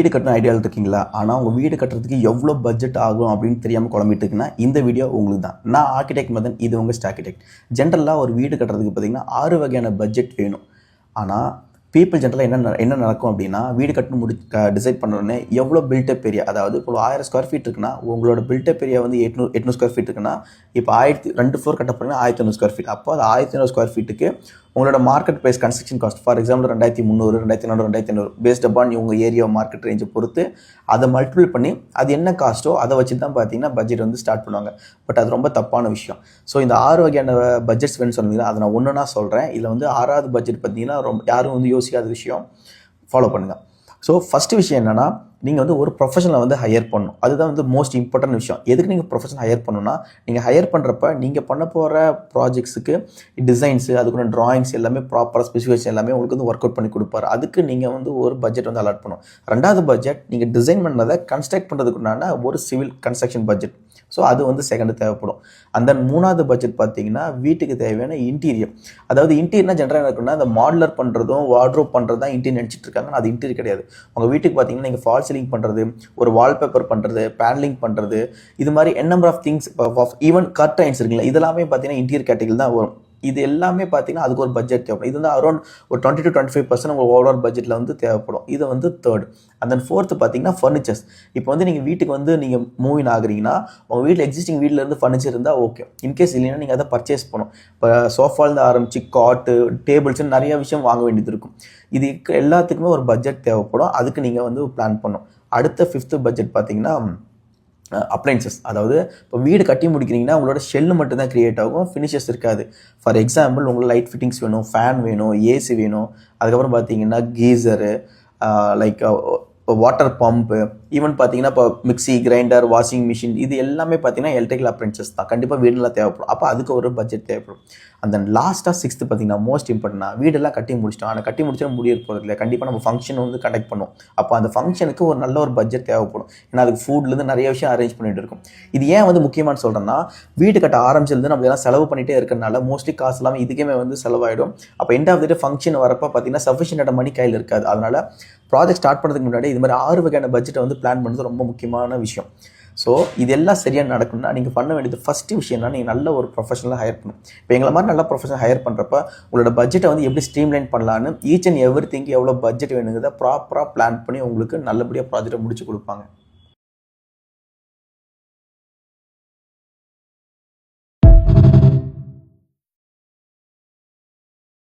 வீடு கட்டணும் ஐடியாவில் இருக்கீங்களா? ஆனால் உங்கள் வீடு கட்டுறதுக்கு எவ்வளோ பட்ஜெட் ஆகும் அப்படின்னு தெரியாமல் குழம்பிட்டு இருக்குன்னா இந்த வீடியோ உங்களுக்கு தான். நான் ஆர்கிடெக்ட் மதன், இது உங்கள் ஸ்டார்கிடெக்ட். ஜென்ரலாக ஒரு வீடு கட்டுறதுக்கு பார்த்தீங்கன்னா 6 வகையான பட்ஜெட் வேணும். ஆனால் பீப்புள் ஜென்ரலாக என்ன நடக்கும் அப்படின்னா, வீடு கட்டணும் டிசைட் பண்ணோடனே எவ்வளோ பில்டப் ஏரியா, அதாவது இப்போ 1000 ஸ்கொயர் ஃபீட் இருக்குன்னா உங்களோட பில்டப் ஏரியா வந்து 800 ஸ்கொயர் ஃபீட் இருக்குன்னா, இப்போ 2 ஃப்ளோர் கட்ட போகிறீங்கன்னா 1500 ஸ்கொயர் ஃபீட். அப்போ அது 1500 ஸ்கொயர் ஃபீட்டுக்கு உங்களோட market price construction cost for example 2300, 2400, 2500 based upon உங்கள் ஏரியா மார்க்கெட் ரேஞ்சை பொறுத்து அதை மல்டிபிள் பண்ணி அது என்ன காஸ்ட்டோ அதை வச்சு தான் பார்த்தீங்கன்னா பட்ஜெட் வந்து ஸ்டார்ட் பண்ணுவாங்க. பட் அது ரொம்ப தப்பான விஷயம். ஸோ இந்த 6 வகையான பட்ஜெட்ஸ் வேணும்னு சொன்னீங்கன்னா அதை நான் ஒன்றுனா சொல்கிறேன். இதில் வந்து 6வது பட்ஜெட் பார்த்தீங்கன்னா யாரும் வந்து யோசிக்காத விஷயம், ஃபாலோ பண்ணுங்கள். ஸோ ஃபஸ்ட்டு விஷயம் என்னென்னா, நீங்கள் வந்து ஒரு ப்ரொஃபஷனலை வந்து ஹையர் பண்ணணும். அதுதான் வந்து மோஸ்ட் இம்பார்ட்டன்ட் விஷயம். எதுக்கு நீங்கள் ப்ரொஃபஷனல் ஹையர் பண்ணணும்னா, நீங்கள் ஹையர் பண்ணுறப்ப நீங்கள் பண்ண போகிற ப்ராஜெக்ட்ஸுக்கு டிசைன்ஸு, அதுக்குள்ள ட்ராயிங்ஸ் எல்லாமே ப்ராப்பராக ஸ்பெசிஃபிகேஷன் எல்லாமே உங்களுக்கு வந்து ஒர்க் அவுட் பண்ணி கொடுப்பாரு. அதுக்கு நீங்கள் வந்து ஒரு பட்ஜெட் வந்து அலாட் பண்ணணும். 2வது பட்ஜெட் நீங்கள் டிசைன் பண்ணதை கன்ஸ்ட்ரக்ட் பண்ணுறதுக்குண்டான ஒரு சிவில் கன்ஸ்ட்ரக்ஷன் பட்ஜெட். ஸோ அது வந்து செகண்டு தேவைப்படும். அண்ட் தென் 3வது பட்ஜெட் பார்த்தீங்கன்னா வீட்டுக்கு தேவையான இன்டீரியர். அதாவது இன்டீரியர்னா ஜென்ரலாக இருக்குன்னா அந்த மாடலர் பண்ணுறதும் வார்ட்ரோப் பண்ணுறது தான் இன்டீரியர் நினச்சிட்டு இருக்காங்க. அது இன்டீரியர் கிடையாது. உங்கள் வீட்டுக்கு பார்த்தீங்கன்னா நீங்கள் ஃபால் சீலிங் பண்ணுறது, ஒரு வால்பேப்பர் பண்ணுறது, பேனலிங் பண்ணுறது, இது மாதிரி number of things, even curtains இருக்குல்ல, இதெல்லாமே பார்த்தீங்கன்னா இன்டீரியர் கேட்டகரி தான் வரும். இது எல்லாமே பார்த்தீங்கன்னா அதுக்கு ஒரு பட்ஜெட் தேவைப்படும். இது வந்து அரௌண்ட் ஒரு 20 to 25% உங்கள் ஓவரால் பட்ஜெட்டில் வந்து தேவைப்படும். இது வந்து 3rd. அண்ட் தென் 4th பார்த்தீங்கன்னா ஃபர்னிச்சர்ஸ். இப்போ வந்து நீங்கள் வீட்டுக்கு வந்து நீங்கள் மூவின் ஆகுறீங்கன்னா உங்கள் வீட்டில் எக்ஸிஸ்டிங் வீட்டில் இருந்து ஃபர்னிச்சர் இருந்தால் ஓகே. இன்கேஸ் இல்லைன்னா நீங்கள் அதை பர்ச்சேஸ் பண்ணணும். இப்போ சோஃபாலேருந்து ஆரம்பிச்சு காட்டு, டேபிள்ஸ்ன்னு நிறைய விஷயம் வாங்க வேண்டியது இருக்கும். இது எல்லாத்துக்குமே ஒரு பட்ஜெட் தேவைப்படும். அதுக்கு நீங்கள் வந்து பிளான் பண்ணணும். அடுத்த 5th பட்ஜெட் பார்த்தீங்கன்னா அப்ளைன்சஸ். அதாவது இப்போ வீடு கட்டி முடிக்கிறீங்கன்னா உங்களோட ஷெல்லு மட்டும் தான் க்ரியேட் ஆகும், ஃபினிஷஸ் இருக்காது. ஃபார் எக்ஸாம்பிள் உங்களுக்கு லைட் ஃபிட்டிங்ஸ் வேணும், ஃபேன் வேணும், ஏசி வேணும், அதுக்கப்புறம் பார்த்தீங்கன்னா geyser, like water pump, even பார்த்தீங்கன்னா இப்போ மிக்சி, கிரைண்டர், வாஷிங் மிஷின், இது எல்லாமே பார்த்தீங்கன்னா எலக்ட்ரிக்கல் அப்ளைன்சஸ் தான். கண்டிப்பாக வீடெல்லாம் தேவைப்படும். அப்போ அதுக்கு ஒரு பட்ஜெட் தேவைப்படும். அந்த லாஸ்ட்டாக 6th பார்த்தீங்கன்னா மோஸ்ட் இம்பார்ட்டன்ட்னா வீடெல்லாம் கட்டி முடிச்சிட்டோம். ஆனால் கட்டி முடிச்சா முடிய போகிறது இல்லை. கண்டிப்பாக நம்ம ஃபங்க்ஷன் வந்து கண்டக்ட் பண்ணுவோம். அப்போ அந்த ஃபங்க்ஷனுக்கு ஒரு நல்ல ஒரு பட்ஜெட் தேவைப்படும். ஏன்னா அதுக்கு ஃபுட்லேருந்து நிறைய விஷயம் அரேஞ்ச் பண்ணிட்டு இருக்கும். இது ஏன் வந்து முக்கியமானு சொல்கிறேன்னா, வீடு கட்ட ஆரம்பிச்சிருந்து நம்ம எல்லாம் செலவு பண்ணிகிட்டே இருக்கிறனால மோஸ்ட்லி காசு இல்லாமல் இதுக்கே வந்து செலவாயிடும். அப்போ end of the day function வரப்போ பார்த்தீங்கன்னா சஃபிஷியன்டான மணி கையில் இருக்காது. அதனால் ப்ராஜெக்ட் ஸ்டார்ட் பண்ணுறதுக்கு முன்னாடி இது மாதிரி 6 வகையான பட்ஜெட்டை வந்து பிளான் பண்ணுறது ரொம்ப முக்கியமான விஷயம். ஸோ இதெல்லாம் சரியாக நடக்கணும்னா நீங்கள் பண்ண வேண்டியது ஃபஸ்ட்டு விஷயம்னா நீங்கள் நல்ல ஒரு ப்ரொஃபஷனலாக ஹையர் பண்ணணும். இப்போ எங்களை மாதிரி நல்ல ப்ரொஃபஷனல் ஹையர் பண்ணுறப்ப உங்களோட பட்ஜெட்டை வந்து எப்படி ஸ்ட்ரீம்லைன் பண்ணலான்னு ஈச் அண்ட் எவ்ரி திங்க் எவ்வளோ பட்ஜெட் வேணுங்கிறத ப்ராப்பராக பிளான் பண்ணி உங்களுக்கு நல்லபடியாக ப்ராஜெக்டை முடிச்சு கொடுப்பாங்க.